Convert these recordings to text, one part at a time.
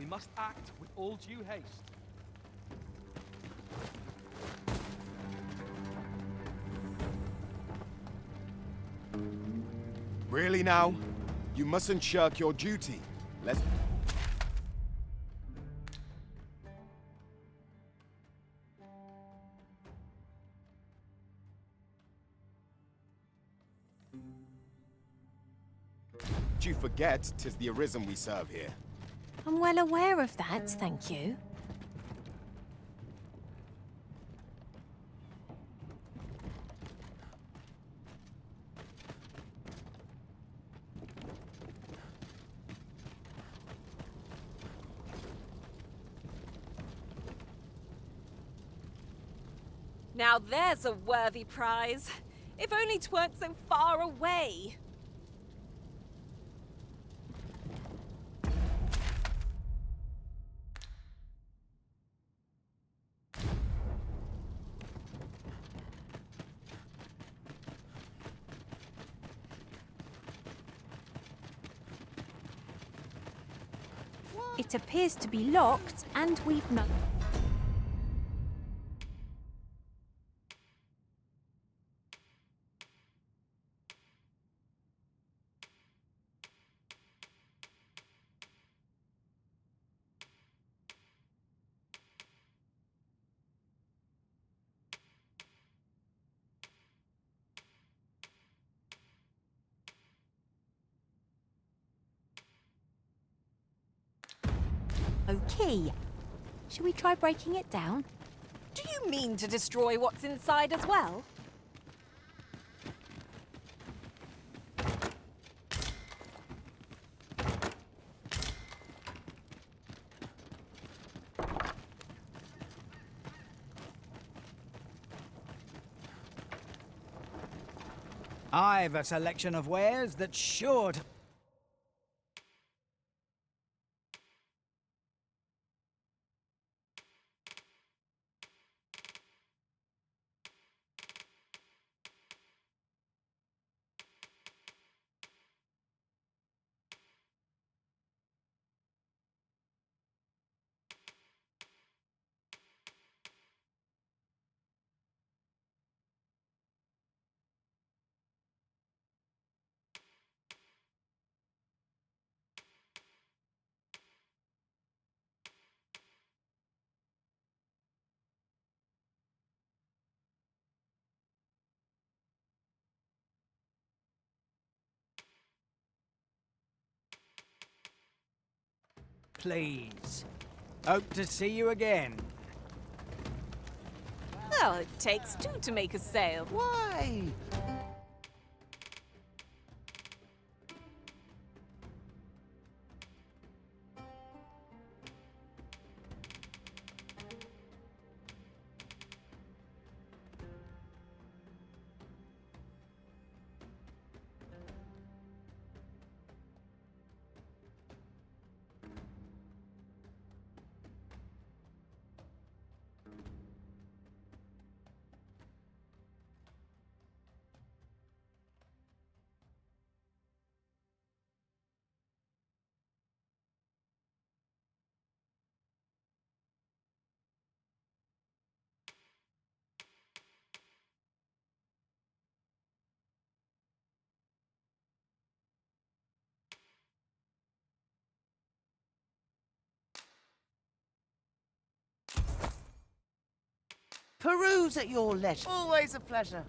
must act with all due haste. Really now? You mustn't shirk your duty. Let's... You forget 'tis the Arisen we serve here. I'm well aware of that, thank you. Now there's a worthy prize. If only 'tweren't so far away. It appears to be locked, and we've no... key. Shall we try breaking it down? Do you mean to destroy what's inside as well? I've a selection of wares that's sure to... Please. Hope to see you again. Well, it takes two to make a sale. Why? Peruse at your leisure. Always a pleasure.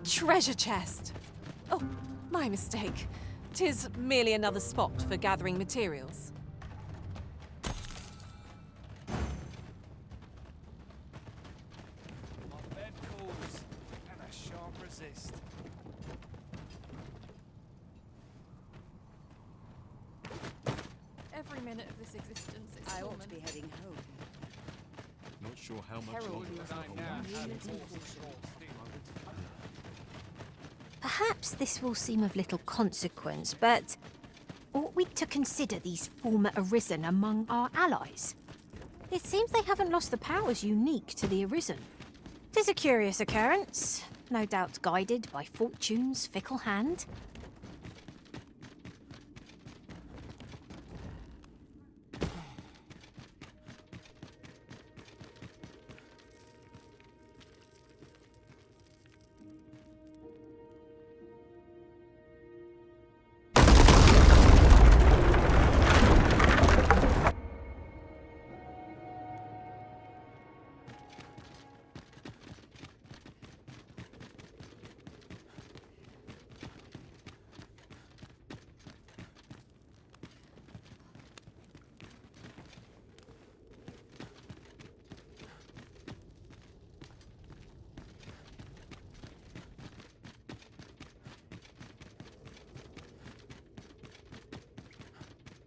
treasure chest. Oh, my mistake. 'Tis merely another spot for gathering materials. My bed calls, and I shan't resist. Every minute of this existence is I ought to torment. be heading home. Not sure how much Herald longer. was I'm now Perhaps this will seem of little consequence, but ought we to consider these former Arisen among our allies? It seems they haven't lost the powers unique to the Arisen. 'Tis a curious occurrence, no doubt guided by Fortune's fickle hand.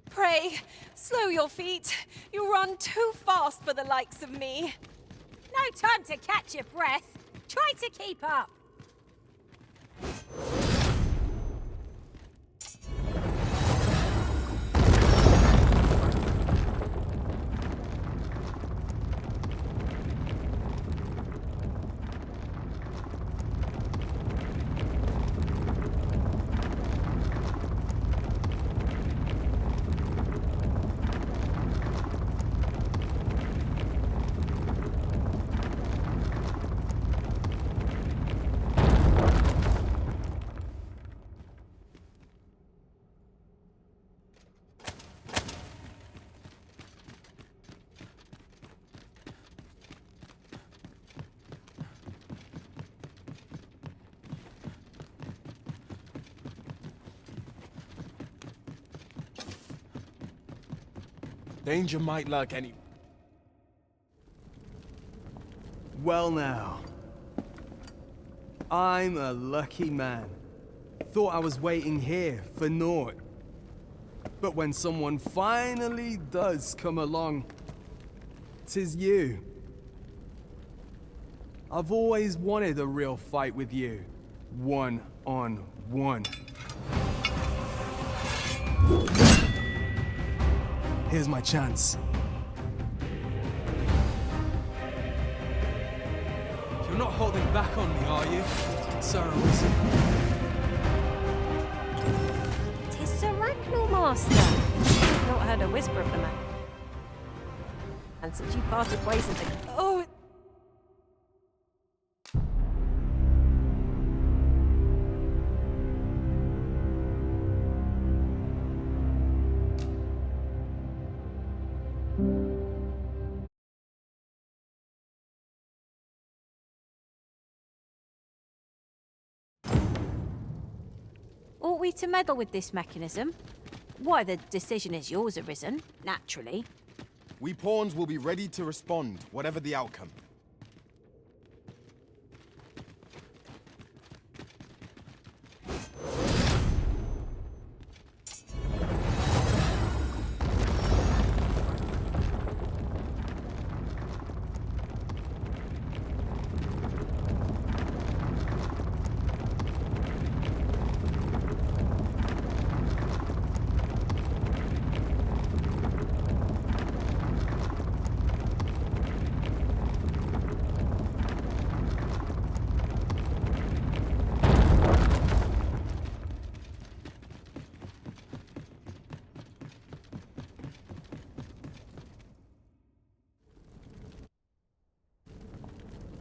Pray, slow your feet. You run too fast for the likes of me. No time to catch your breath. Try to keep up. Danger might lurk any... Well now. I'm a lucky man. Thought I was waiting here for naught. But when someone finally does come along, 'tis you. I've always wanted a real fight with you. One-on-one. Here's my chance. You're not holding back on me, are you, Sir Arisen? 'Tis Sir Ragnall, Master. Not heard a whisper of the man. And since you parted ways with the... Oh, Ought we to meddle with this mechanism? Why, the decision is yours, Arisen, naturally. We pawns will be ready to respond, whatever the outcome.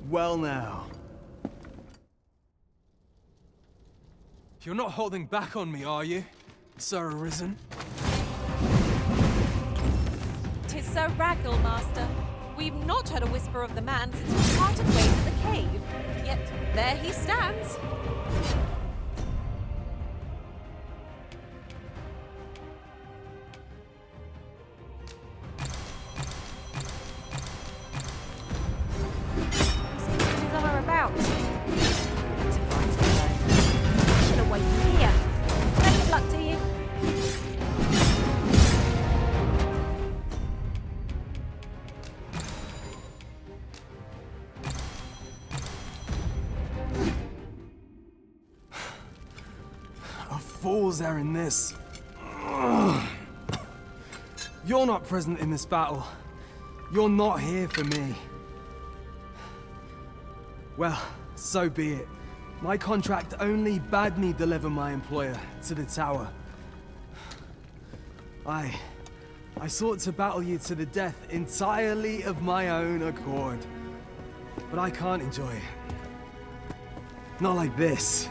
Well now. You're not holding back on me, are you, Sir Arisen? 'tis Sir Ragnall, Master. We've not heard a whisper of the man since we parted ways at the cave. Yet there he stands. About. It's a fight alone. Should have waited here. Best of luck to you. A fool's errand this. You're not present in this battle. You're not here for me. Well, so be it. My contract only bade me deliver my employer to the tower. I sought to battle you to the death entirely of my own accord. But I can't enjoy it. Not like this.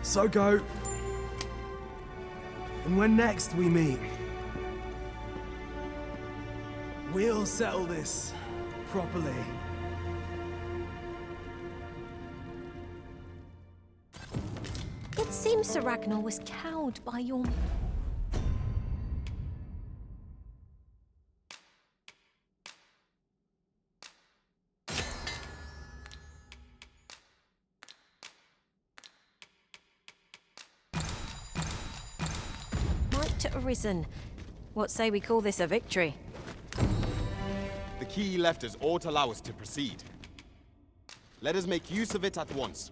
So go. And when next we meet, we'll settle this properly. It seems Sir Ragnar was cowed by your... might arisen. What say we call this a victory? The key left us ought allow us to proceed. Let us make use of it at once.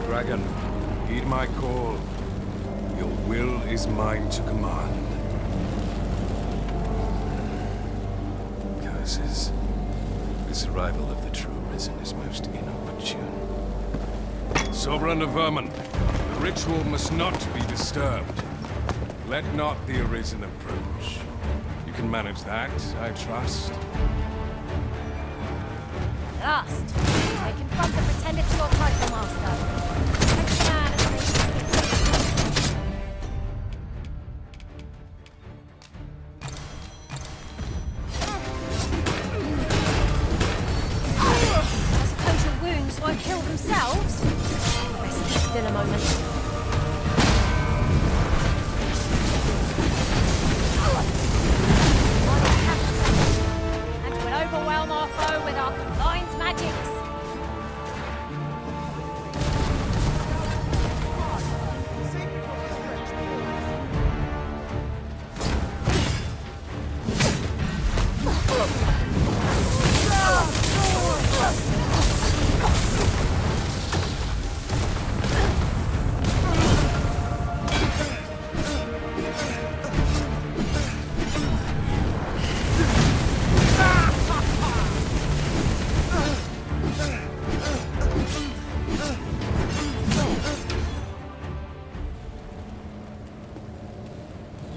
Dragon, heed my call. Your will is mine to command. Curses. This arrival of the true Risen is most inopportune. Sovereign of Vermin, the ritual must not be disturbed. Let not the Arisen approach. You can manage that, I trust. Last. They confront the pretender to your title, Master. Next man is I suppose your wounds won't heal themselves? Best keep still a moment. And we'll overwhelm our foe with our combined magics.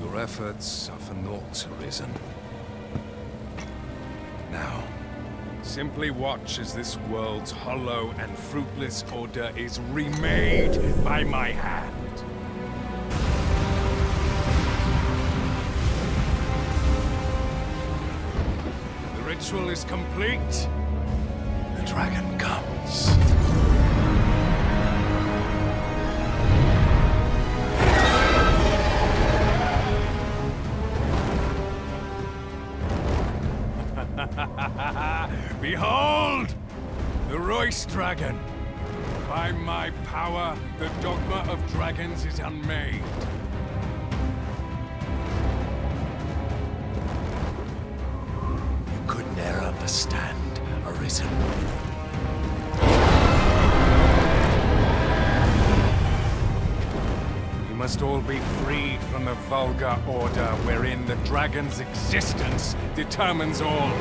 Your efforts are for naught, Arisen. Now, Simply watch as this world's hollow and fruitless order is remade by my hand. The ritual is complete. The dragon comes. Behold! The Royce Dragon! By my power, the Dogma of Dragons is unmade. You could ne'er understand, Arisen. You must all be freed from the vulgar order wherein the dragon's existence determines all.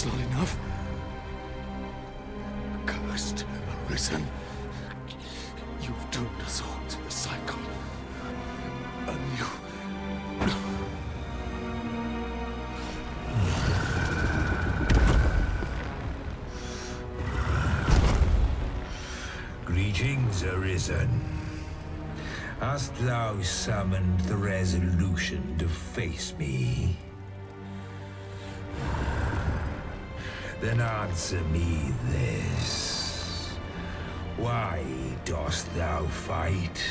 Not enough. Cursed Arisen. You've doomed us all to the cycle. And you... Greetings, Arisen. Hast thou summoned the resolution to face me? Then answer me this. Why dost thou fight?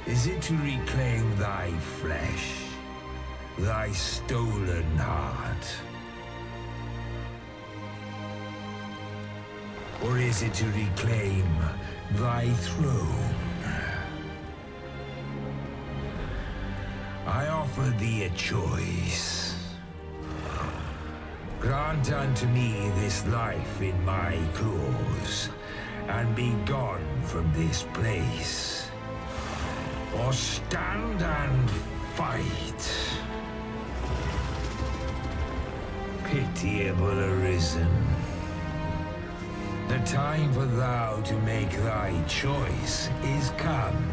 Is it to reclaim thy flesh, thy stolen heart? Or is it to reclaim thy throne? I offer thee a choice. Grant unto me this life in my claws, and be gone from this place. Or stand and fight. Pitiable Arisen. The time for thou to make thy choice is come.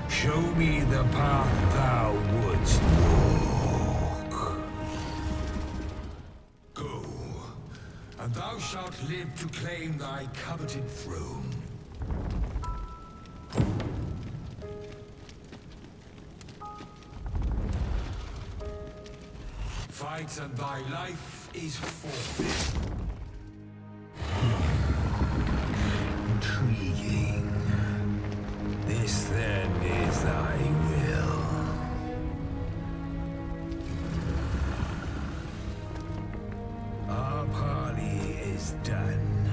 Show me the path thou wouldst walk. Go, and thou shalt live to claim thy coveted throne. Fight and thy life is forfeit. Intriguing. This then is thy will. Our parley is done.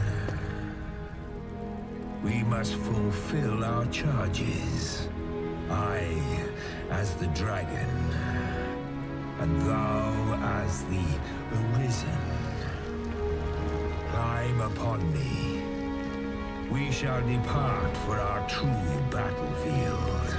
We must fulfill our charges. I, as the dragon, and thou as the Arisen. Climb upon me. We shall depart for our true battlefield.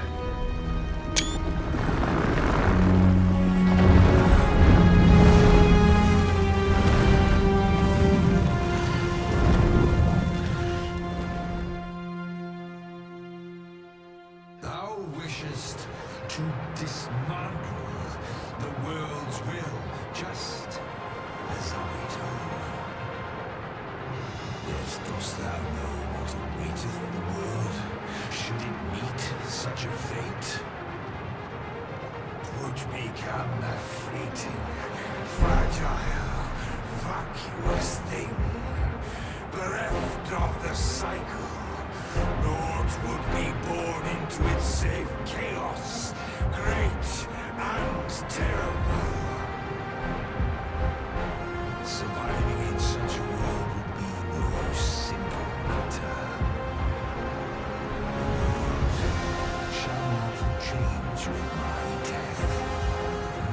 Thou wishest to dismantle the world's will, just as I do. Yet dost thou know what awaiteth the world, should it meet such a fate? 'Twould become a fleeting, fragile, vacuous thing, bereft of the cycle. Naught would be born into its safe chaos, great and terrible. Surviving in such a world would be no simple matter. The world shall not change with my death,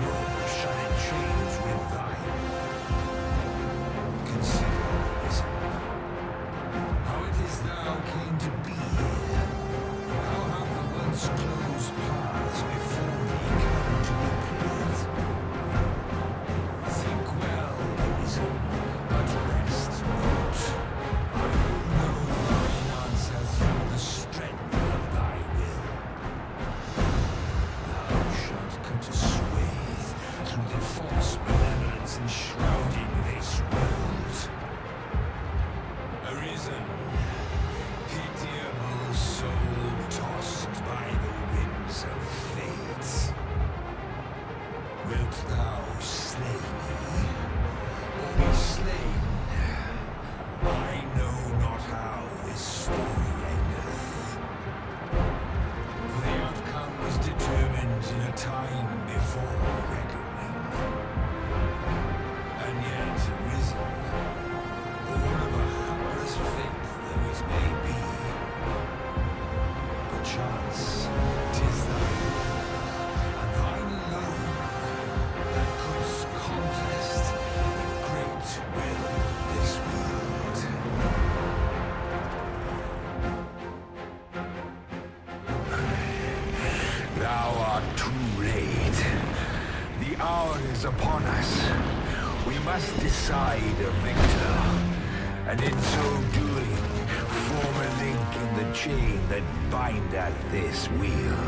nor shall it change with thine. Consider the reason. How it is thou came to be here. How have the once closed paths before thee come to be cleared? Think well, reason, but rest not. I will know thine answer through the strength of thy will. Thou shalt cut a swathe through the false benevolence enshrouding this world. Arisen, pitiable soul tossed by the winds of fate. Wilt thou slay me, or be slain? I know not how this story endeth. For the outcome was determined in a time before reckoning. And yet arisen, born of a hapless faith though it may be. Perchance 'tis thy will, and thine alone, that couldst contest the great will of this world. Thou art too late. The hour is upon us. We must decide a victor, and in so doing, form a link in the chain that bindeth this wheel.